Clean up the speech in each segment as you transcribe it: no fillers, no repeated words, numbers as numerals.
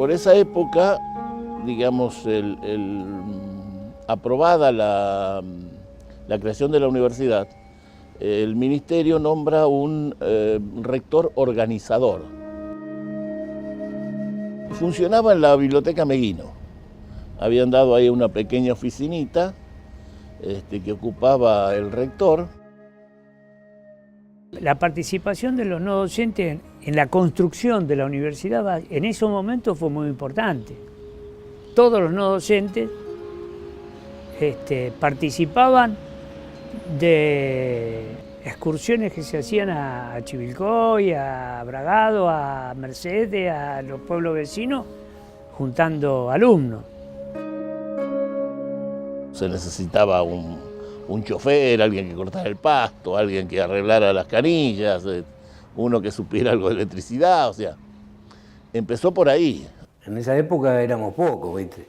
Por esa época, digamos, aprobada la creación de la universidad, el ministerio nombra un rector organizador. Funcionaba en la biblioteca Meguino. Habían dado ahí una pequeña oficinita que ocupaba el rector. La participación de los no docentes en la construcción de la universidad en esos momentos fue muy importante. Todos los no docentes participaban de excursiones que se hacían a Chivilcoy, a Bragado, a Mercedes, a los pueblos vecinos, juntando alumnos. Se necesitaba un chofer, alguien que cortara el pasto, alguien que arreglara las canillas, uno que supiera algo de electricidad, o sea, empezó por ahí. En esa época éramos pocos, ¿viste?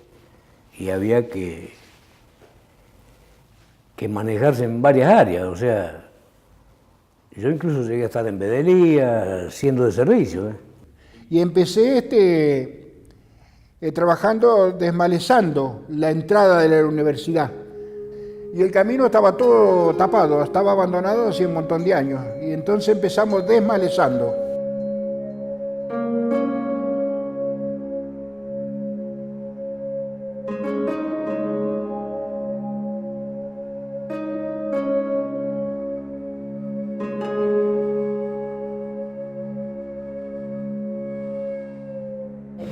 Y había que manejarse en varias áreas, o sea, yo incluso llegué a estar en vedería, siendo de servicio. Y empecé trabajando desmalezando la entrada de la universidad. Y el camino estaba todo tapado, estaba abandonado hace un montón de años. Y entonces empezamos desmalezando.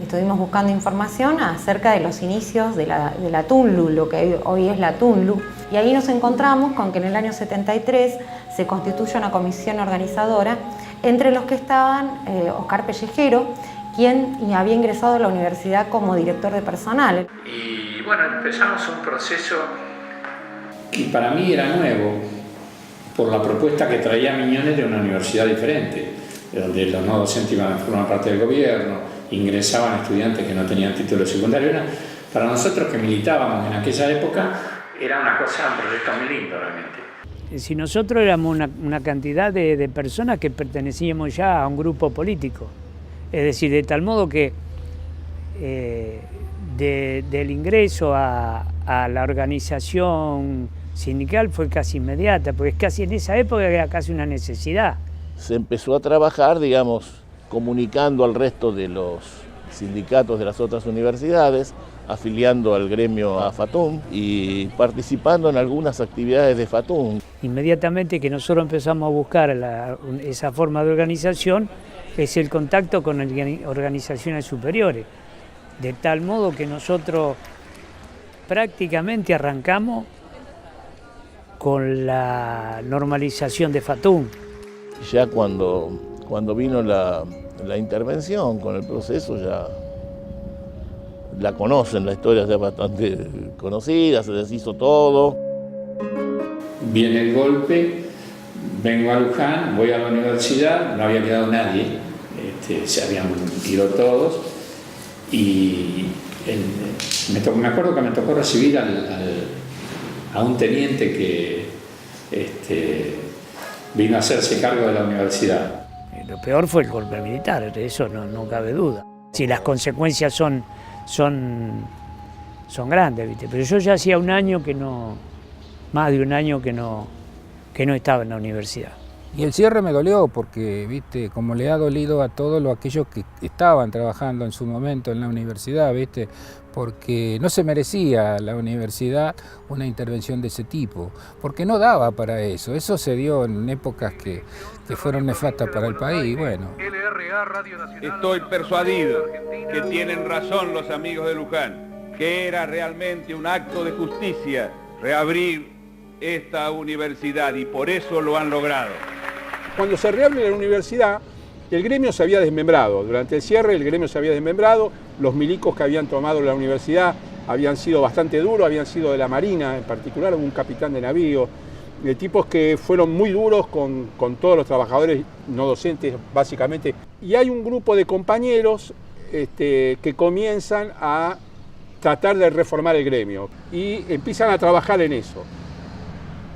Estuvimos buscando información acerca de los inicios de la TUNLU, lo que hoy es la TUNLU, y ahí nos encontramos con que en el año 73 se constituye una comisión organizadora, entre los que estaban Oscar Pellejero, quien había ingresado a la universidad como director de personal. Y bueno, empezamos un proceso que para mí era nuevo, por la propuesta que traía Miñones de una universidad diferente, donde los no docentes iban a formar parte del gobierno, ingresaban estudiantes que no tenían título secundario. Para nosotros que militábamos en aquella época, era un proyecto muy lindo realmente. Si nosotros éramos una cantidad de personas que pertenecíamos ya a un grupo político, es decir, de tal modo que del ingreso a la organización sindical fue casi inmediata, porque casi en esa época era casi una necesidad. Se empezó a trabajar, digamos, comunicando al resto de los sindicatos de las otras universidades, afiliando al gremio a FATUM y participando en algunas actividades de FATUM. Inmediatamente que nosotros empezamos a buscar esa forma de organización, es el contacto con organizaciones superiores, de tal modo que nosotros prácticamente arrancamos con la normalización de FATUM. Ya cuando vino la intervención con el proceso, ya la conocen, la historia ya es bastante conocida, se deshizo todo. Viene el golpe, vengo a Luján, voy a la universidad, no había quedado nadie, se habían ido todos, y me acuerdo que me tocó recibir a un teniente que vino a hacerse cargo de la universidad. Lo peor fue el golpe militar, de eso no cabe duda. Si las consecuencias son grandes, ¿viste? Pero yo ya hacía un año más de un año que no estaba en la universidad. Y el cierre me dolió porque, viste, como le ha dolido a todos aquellos que estaban trabajando en su momento en la universidad, viste, porque no se merecía la universidad una intervención de ese tipo, porque no daba para eso. Eso se dio en épocas que fueron nefastas para el país, bueno. Estoy persuadido que tienen razón los amigos de Luján, que era realmente un acto de justicia reabrir esta universidad y por eso lo han logrado. Cuando se reabre la universidad, el gremio se había desmembrado. Durante el cierre el gremio se había desmembrado, los milicos que habían tomado la universidad habían sido bastante duros, habían sido de la Marina, en particular un capitán de navío, de tipos que fueron muy duros con todos los trabajadores no docentes, básicamente. Y hay un grupo de compañeros que comienzan a tratar de reformar el gremio y empiezan a trabajar en eso.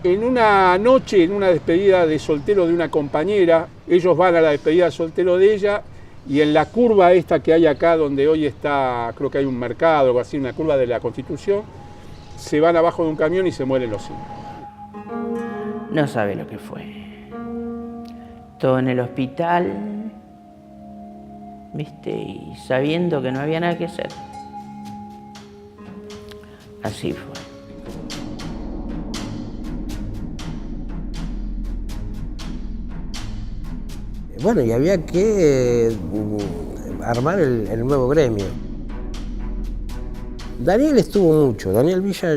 En una noche, en una despedida de soltero de una compañera, ellos van a la despedida de soltero de ella y en la curva esta que hay acá, donde hoy está, creo que hay un mercado o algo así, una curva de la Constitución, se van abajo de un camión y se mueren los 5. No sabe lo que fue. Todo en el hospital, ¿viste? Y sabiendo que no había nada que hacer. Así fue. Bueno, y había que armar el nuevo gremio. Daniel estuvo mucho. Daniel Villa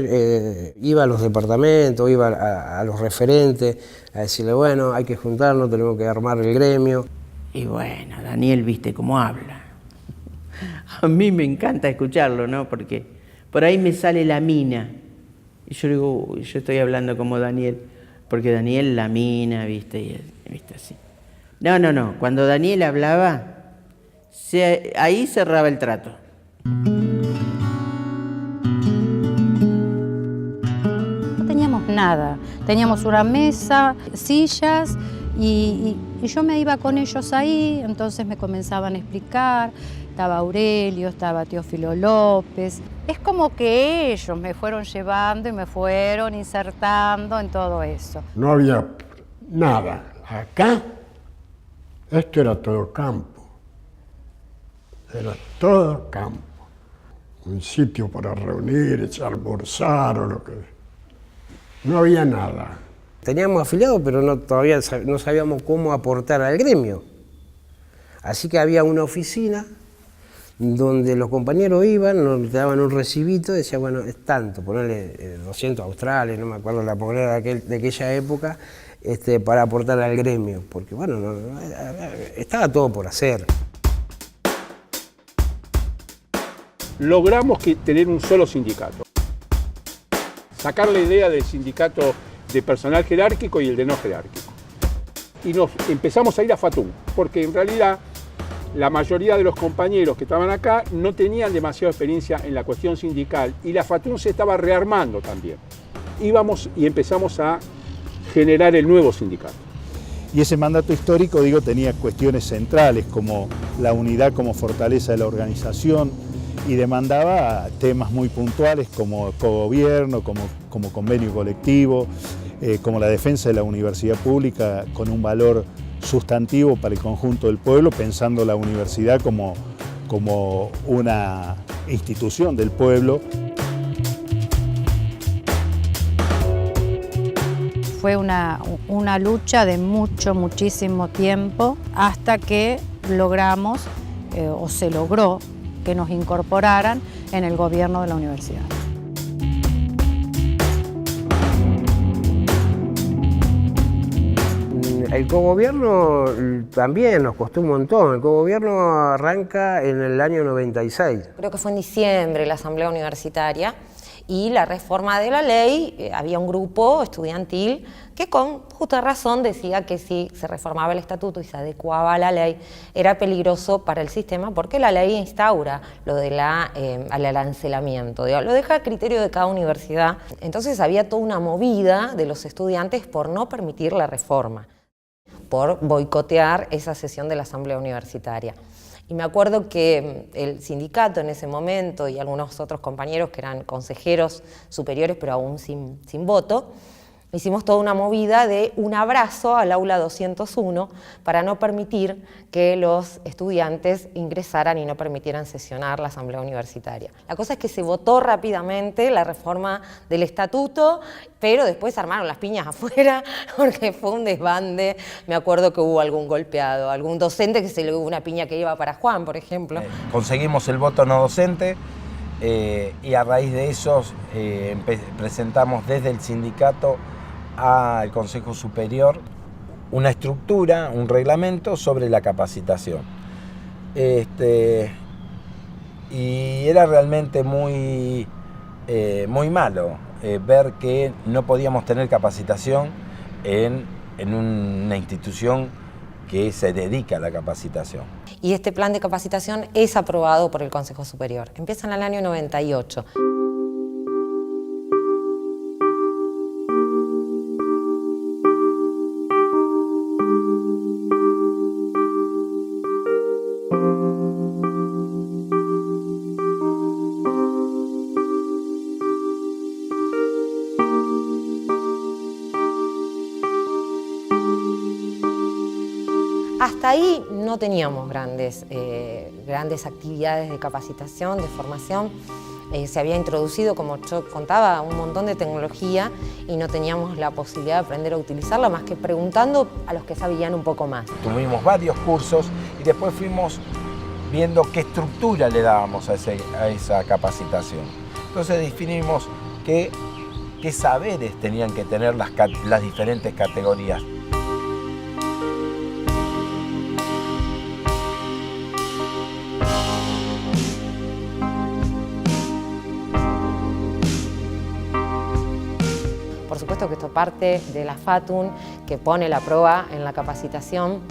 iba a los departamentos, iba a los referentes, a decirle, bueno, hay que juntarnos, tenemos que armar el gremio. Y bueno, Daniel, viste cómo habla. A mí me encanta escucharlo, ¿no? Porque por ahí me sale la mina. Y yo digo, uy, yo estoy hablando como Daniel. Porque Daniel la mina, viste, y viste así. No. Cuando Daniel hablaba, ahí cerraba el trato. No teníamos nada. Teníamos una mesa, sillas, y yo me iba con ellos ahí, entonces me comenzaban a explicar. Estaba Aurelio, estaba Teófilo López. Es como que ellos me fueron llevando y me fueron insertando en todo eso. No había nada. Acá, esto era todo campo. Era todo campo. Un sitio para reunirse, almorzar o lo que... No había nada. Teníamos afiliados, pero todavía no sabíamos cómo aportar al gremio. Así que había una oficina donde los compañeros iban, nos daban un recibito, decía, bueno, es tanto, ponerle 200 australes, no me acuerdo la moneda de aquella época, para aportar al gremio, porque bueno, estaba todo por hacer. Logramos tener un solo sindicato. Sacar la idea del sindicato de personal jerárquico y el de no jerárquico. Y nos empezamos a ir a FATUM, porque en realidad la mayoría de los compañeros que estaban acá no tenían demasiada experiencia en la cuestión sindical y la FATUM se estaba rearmando también. Íbamos y empezamos a generar el nuevo sindicato. Y ese mandato histórico, digo, tenía cuestiones centrales como la unidad como fortaleza de la organización y demandaba temas muy puntuales como cogobierno, como convenio colectivo, como la defensa de la universidad pública con un valor sustantivo para el conjunto del pueblo, pensando la universidad como una institución del pueblo. Fue una lucha de muchísimo tiempo hasta que logramos, o se logró, que nos incorporaran en el gobierno de la universidad. El cogobierno también nos costó un montón. El cogobierno arranca en el año 96. Creo que fue en diciembre la asamblea universitaria y la reforma de la ley, había un grupo estudiantil que con justa razón decía que si se reformaba el estatuto y se adecuaba a la ley, era peligroso para el sistema porque la ley instaura lo de al arancelamiento, lo deja a criterio de cada universidad. Entonces había toda una movida de los estudiantes por no permitir la reforma, por boicotear esa sesión de la asamblea universitaria. Y me acuerdo que el sindicato en ese momento y algunos otros compañeros que eran consejeros superiores pero aún sin voto, hicimos toda una movida de un abrazo al aula 201 para no permitir que los estudiantes ingresaran y no permitieran sesionar la asamblea universitaria. La cosa es que se votó rápidamente la reforma del estatuto, pero después armaron las piñas afuera porque fue un desbande. Me acuerdo que hubo algún golpeado, algún docente que se le hubo una piña que iba para Juan, por ejemplo. Conseguimos el voto no docente y a raíz de eso presentamos desde el sindicato al Consejo Superior una estructura, un reglamento sobre la capacitación. Y era realmente muy malo ver que no podíamos tener capacitación en una institución que se dedica a la capacitación. Y este plan de capacitación es aprobado por el Consejo Superior. Empieza en el año 98. Hasta ahí no teníamos grandes actividades de capacitación, de formación. Se había introducido, como yo contaba, un montón de tecnología y no teníamos la posibilidad de aprender a utilizarla más que preguntando a los que sabían un poco más. Tuvimos varios cursos y después fuimos viendo qué estructura le dábamos a esa capacitación. Entonces definimos qué saberes tenían que tener las diferentes categorías. Por supuesto que esto parte de la FATUN, que pone la prueba en la capacitación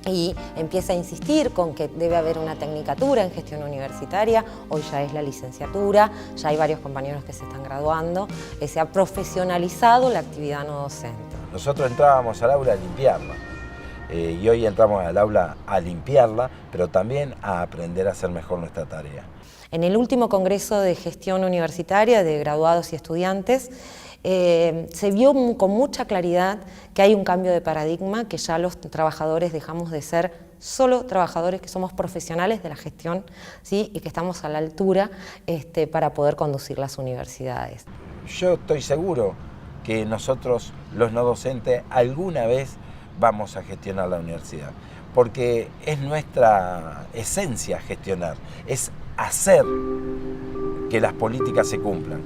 y empieza a insistir con que debe haber una tecnicatura en gestión universitaria. Hoy ya es la licenciatura, ya hay varios compañeros que se están graduando, se ha profesionalizado la actividad no docente. Nosotros entrábamos al aula a limpiarla y hoy entramos al aula a limpiarla, pero también a aprender a hacer mejor nuestra tarea. En el último Congreso de Gestión Universitaria de Graduados y Estudiantes, se vio con mucha claridad que hay un cambio de paradigma, que ya los trabajadores dejamos de ser solo trabajadores, que somos profesionales de la gestión, ¿sí? Y que estamos a la altura para poder conducir las universidades. Yo estoy seguro que nosotros, los no docentes, alguna vez vamos a gestionar la universidad, porque es nuestra esencia gestionar, es hacer que las políticas se cumplan.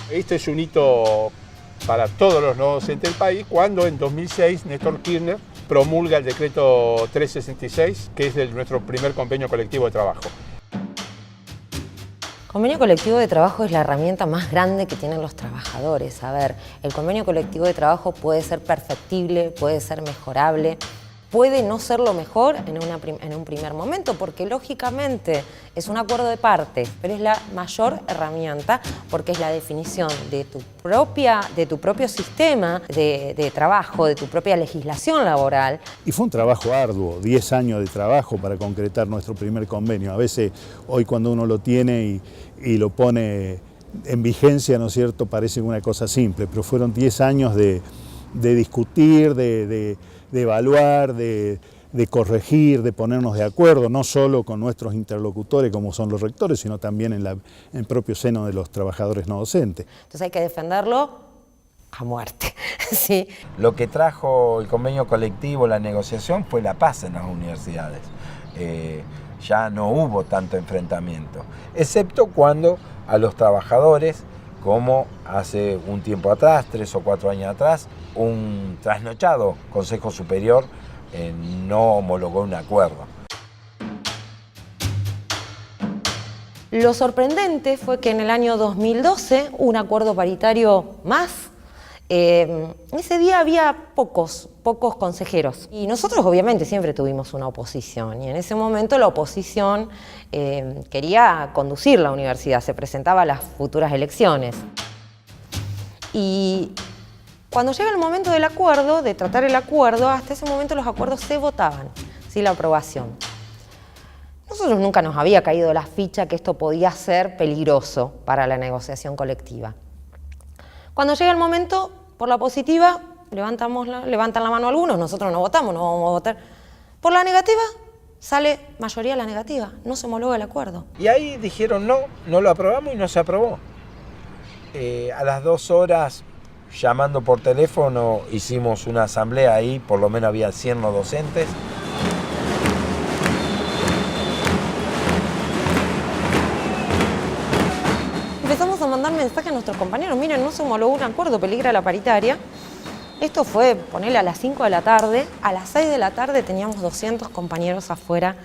Este es un hito para todos los no docentes del país, cuando en 2006 Néstor Kirchner promulga el decreto 366, que es nuestro primer convenio colectivo de trabajo. Convenio colectivo de trabajo es la herramienta más grande que tienen los trabajadores. A ver, el convenio colectivo de trabajo puede ser perfectible, puede ser mejorable, puede no ser lo mejor en un primer momento, porque lógicamente es un acuerdo de partes, pero es la mayor herramienta porque es la definición de tu propio sistema de trabajo, de tu propia legislación laboral. Y fue un trabajo arduo, 10 años de trabajo para concretar nuestro primer convenio. A veces hoy cuando uno lo tiene y lo pone en vigencia, ¿no es cierto?, parece una cosa simple, pero fueron 10 años de discutir, de evaluar, de corregir, de ponernos de acuerdo, no solo con nuestros interlocutores como son los rectores, sino también en el propio seno de los trabajadores no docentes. Entonces hay que defenderlo a muerte. ¿Sí? Lo que trajo el convenio colectivo, la negociación, fue la paz en las universidades. Ya no hubo tanto enfrentamiento, excepto cuando a los trabajadores, como hace un tiempo atrás, 3 o 4 años atrás, un trasnochado Consejo Superior no homologó un acuerdo. Lo sorprendente fue que en el año 2012 hubo un acuerdo paritario más. Ese día había pocos consejeros y nosotros obviamente siempre tuvimos una oposición y en ese momento la oposición quería conducir la universidad, se presentaba a las futuras elecciones. Y cuando llega el momento del acuerdo, de tratar el acuerdo, hasta ese momento los acuerdos se votaban, ¿sí? La aprobación. Nosotros nunca nos había caído la ficha que esto podía ser peligroso para la negociación colectiva. Cuando llega el momento, por la positiva, levantan la mano algunos, nosotros no votamos, no vamos a votar. Por la negativa, sale mayoría la negativa, no se homologa el acuerdo. Y ahí dijeron no lo aprobamos y no se aprobó. A las 2 horas, llamando por teléfono, hicimos una asamblea ahí, por lo menos había 100 no docentes. Empezamos a mandar mensajes a nuestros compañeros, miren, no se homologó un acuerdo, peligra la paritaria. Esto fue, ponerle a las 5 de la tarde, a las 6 de la tarde teníamos 200 compañeros afuera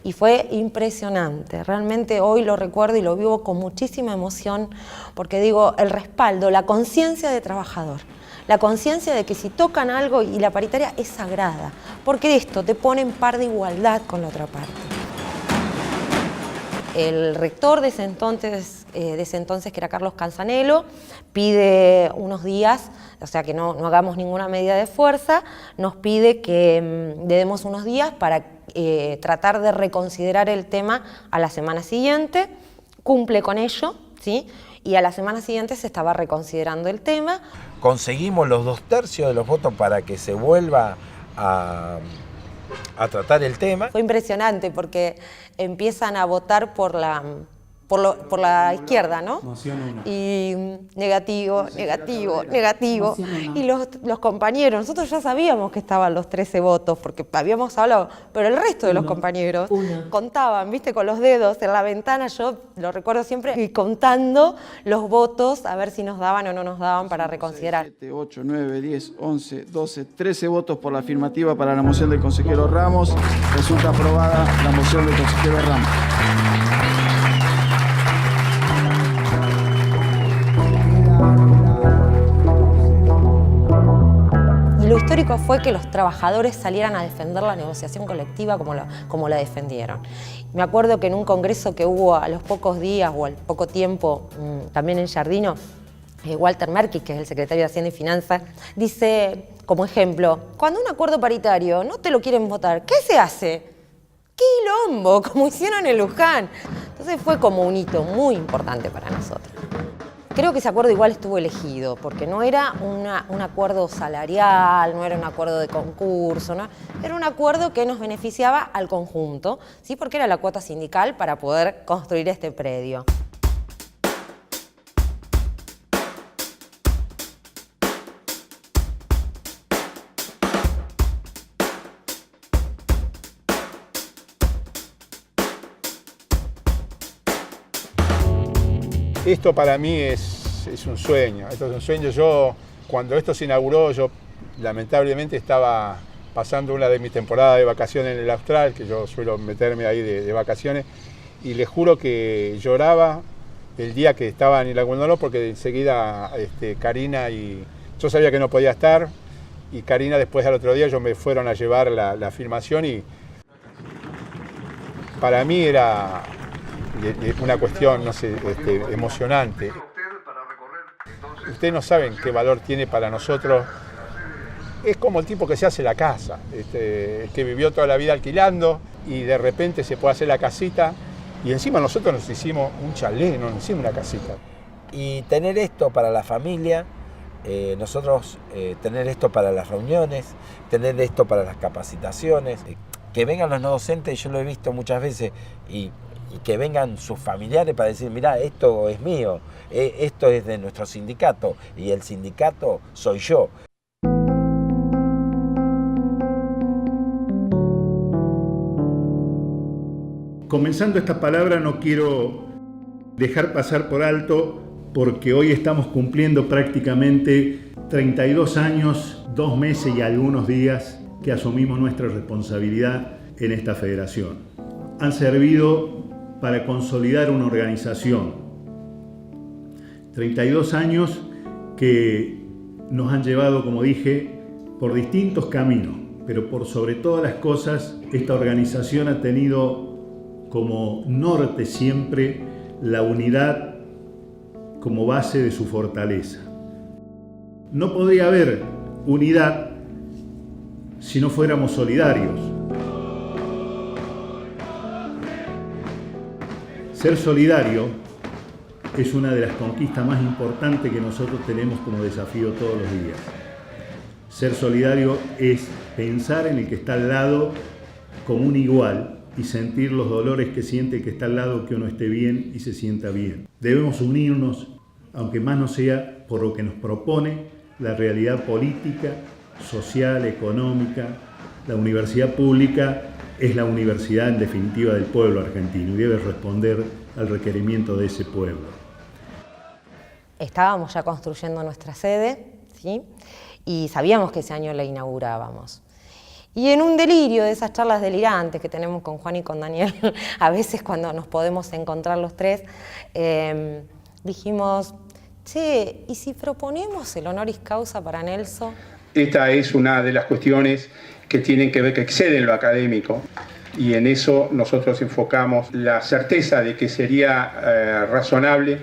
y fue impresionante. Realmente hoy lo recuerdo y lo vivo con muchísima emoción porque digo, el respaldo, la conciencia de trabajador, la conciencia de que si tocan algo y la paritaria es sagrada, porque esto te pone en par de igualdad con la otra parte. El rector de ese entonces, que era Carlos Canzanelo, pide unos días, o sea que no hagamos ninguna medida de fuerza, nos pide que le demos unos días para tratar de reconsiderar el tema a la semana siguiente, cumple con ello, ¿sí? Y a la semana siguiente se estaba reconsiderando el tema. Conseguimos los 2/3 de los votos para que se vuelva a tratar el tema. Fue impresionante porque empiezan a votar por la izquierda, ¿no? Y negativo. Y los compañeros, nosotros ya sabíamos que estaban los 13 votos porque habíamos hablado, pero el resto de los compañeros contaban, viste, con los dedos en la ventana, yo lo recuerdo siempre, y contando los votos a ver si nos daban o no nos daban para reconsiderar. 7, 8, 9, 10, 11, 12, 13 votos por la afirmativa para la moción del consejero Ramos. Resulta aprobada la moción del consejero Ramos. Lo histórico fue que los trabajadores salieran a defender la negociación colectiva como la defendieron. Me acuerdo que en un congreso que hubo a los pocos días o al poco tiempo, también en Giardino, Walter Merkis, que es el secretario de Hacienda y Finanzas, dice como ejemplo, cuando un acuerdo paritario no te lo quieren votar, ¿qué se hace? ¡Quilombo! Como hicieron en Luján. Entonces fue como un hito muy importante para nosotros. Creo que ese acuerdo igual estuvo elegido, porque no era un acuerdo salarial, no era un acuerdo de concurso, ¿no? Era un acuerdo que nos beneficiaba al conjunto, ¿sí? Porque era la cuota sindical para poder construir este predio. Esto para mí es un sueño, esto es un sueño. Yo, cuando esto se inauguró, yo lamentablemente estaba pasando una de mis temporadas de vacaciones en el Austral, que yo suelo meterme ahí de vacaciones, y les juro que lloraba el día que estaba en el Algodonero, porque enseguida Karina y yo sabía que no podía estar, y Karina después al otro día ellos me fueron a llevar la filmación, y para mí era una cuestión, no sé, emocionante. Ustedes no saben qué valor tiene para nosotros. Es como el tipo que se hace la casa, que vivió toda la vida alquilando y de repente se puede hacer la casita, y encima nosotros nos hicimos un chalet, no nos hicimos una casita. Y tener esto para la familia, nosotros tener esto para las reuniones, tener esto para las capacitaciones, que vengan los no docentes, yo lo he visto muchas veces, y que vengan sus familiares para decir, mirá, esto es mío, esto es de nuestro sindicato, y el sindicato soy yo. Comenzando esta palabra no quiero dejar pasar por alto, porque hoy estamos cumpliendo prácticamente 32 años, 2 meses y algunos días que asumimos nuestra responsabilidad en esta federación. Han servido para consolidar una organización. 32 años que nos han llevado, como dije, por distintos caminos, pero por sobre todas las cosas, esta organización ha tenido como norte siempre la unidad como base de su fortaleza. No podría haber unidad si no fuéramos solidarios. Ser solidario es una de las conquistas más importantes que nosotros tenemos como desafío todos los días. Ser solidario es pensar en el que está al lado como un igual y sentir los dolores que siente el que está al lado, que uno esté bien y se sienta bien. Debemos unirnos, aunque más no sea por lo que nos propone la realidad política, social, económica. La universidad pública es la universidad en definitiva del pueblo argentino y debe responder al requerimiento de ese pueblo. Estábamos ya construyendo nuestra sede, ¿sí? Y sabíamos que ese año la inaugurábamos. Y en un delirio de esas charlas delirantes que tenemos con Juan y con Daniel, a veces cuando nos podemos encontrar los tres, dijimos, che, ¿y si proponemos el honoris causa para Nelson? Esta es una de las cuestiones que tienen que ver, que exceden lo académico. y en eso nosotros enfocamos la certeza de que sería razonable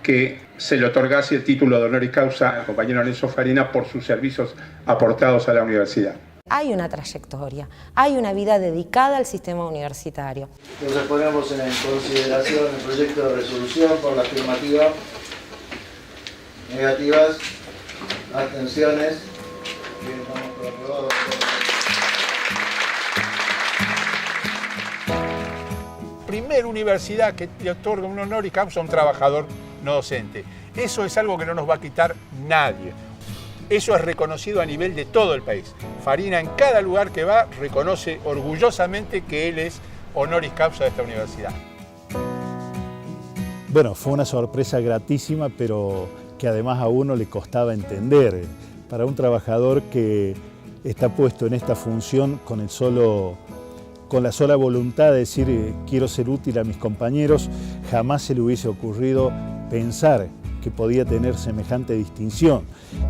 que se le otorgase el título de honoris causa al compañero Nelson Farina por sus servicios aportados a la universidad. Hay una trayectoria, hay una vida dedicada al sistema universitario. Entonces ponemos en consideración el proyecto de resolución por la afirmativa. Negativas, abstenciones. Bien, vamos por aprobado. Primera universidad que le otorga un honoris causa a un trabajador no docente. Eso es algo que no nos va a quitar nadie. Eso es reconocido a nivel de todo el país. Farina en cada lugar que va reconoce orgullosamente que él es honoris causa de esta universidad. Bueno, fue una sorpresa gratísima, pero que además a uno le costaba entender. Para un trabajador que está puesto en esta función con la sola voluntad de decir quiero ser útil a mis compañeros, jamás se le hubiese ocurrido pensar que podía tener semejante distinción,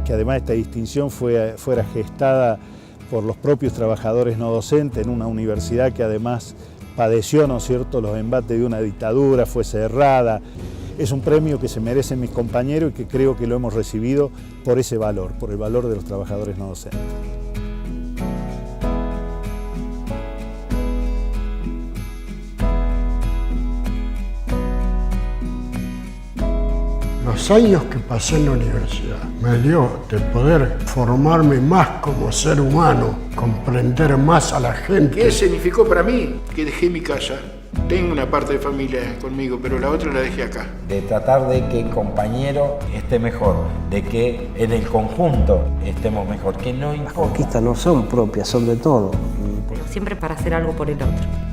que además esta distinción fuera gestada por los propios trabajadores no docentes en una universidad que además padeció, ¿no es cierto?, los embates de una dictadura, fue cerrada. Es un premio que se merecen mis compañeros y que creo que lo hemos recibido por ese valor, por el valor de los trabajadores no docentes. Los años que pasé en la universidad me dio de poder formarme más como ser humano, comprender más a la gente. ¿Qué significó para mí? Que dejé mi casa. Tengo una parte de familia conmigo, pero la otra la dejé acá. De tratar de que el compañero esté mejor, de que en el conjunto estemos mejor, que no importa. Las conquistas no son propias, son de todo. Pero siempre para hacer algo por el otro.